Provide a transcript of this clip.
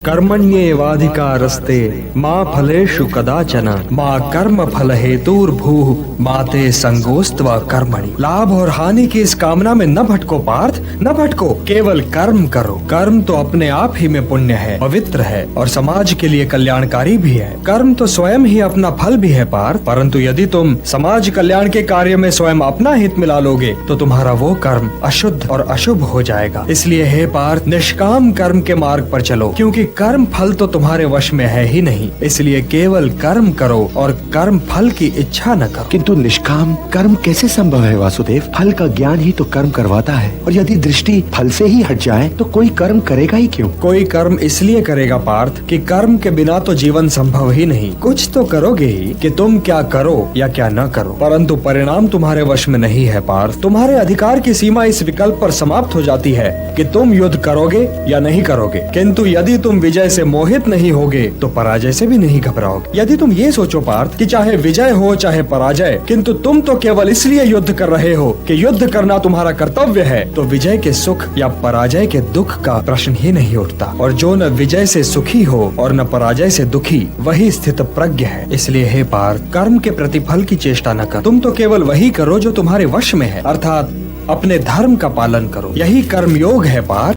कर्मण्येवाधिकारस्ते मा फलेषु कदाचन मा कर्म फल हेतुर्भूः माते संगोस्त्वा कर्मणि। लाभ और हानि की इस कामना में न भटको पार्थ, न भटको, केवल कर्म करो। कर्म तो अपने आप ही में पुण्य है, पवित्र है और समाज के लिए कल्याणकारी भी है। कर्म तो स्वयं ही अपना फल भी है पार्थ, परंतु यदि तुम समाज कल्याण के कार्य में स्वयं अपना हित मिला लोगे तो तुम्हारा वो कर्म अशुद्ध और अशुभ हो जाएगा। इसलिए हे पार्थ, निष्काम कर्म के मार्ग पर चलो, क्योंकि कर्म फल तो तुम्हारे वश में है ही नहीं। इसलिए केवल कर्म करो और कर्म फल की इच्छा न करो। किंतु निष्काम कर्म कैसे संभव है वासुदेव? फल का ज्ञान ही तो कर्म करवाता है, और यदि दृष्टि फल से ही हट जाए तो कोई कर्म करेगा ही क्यों? कोई कर्म इसलिए करेगा पार्थ कि कर्म के बिना तो जीवन संभव ही नहीं। कुछ तो करोगे ही कि तुम क्या करो या क्या न करो, परंतु परिणाम तुम्हारे वश में नहीं है पार्थ। तुम्हारे अधिकार की सीमा इस विकल्प पर समाप्त हो जाती है कि तुम युद्ध करोगे या नहीं करोगे। किंतु यदि तुम विजय से मोहित नहीं होगे तो पराजय से भी नहीं घबराओगे। यदि तुम ये सोचो पार्थ कि चाहे विजय हो चाहे पराजय, किंतु तुम तो केवल इसलिए युद्ध कर रहे हो कि युद्ध करना तुम्हारा कर्तव्य है, तो विजय के सुख या पराजय के दुख का प्रश्न ही नहीं उठता। और जो न विजय से सुखी हो और न पराजय से दुखी, वही स्थित प्रज्ञ है। इसलिए हे पार्थ, कर्म के प्रतिफल की चेष्टा न कर। तुम तो केवल वही करो जो तुम्हारे वश में है, अर्थात अपने धर्म का पालन करो। यही कर्म योग है पार्थ।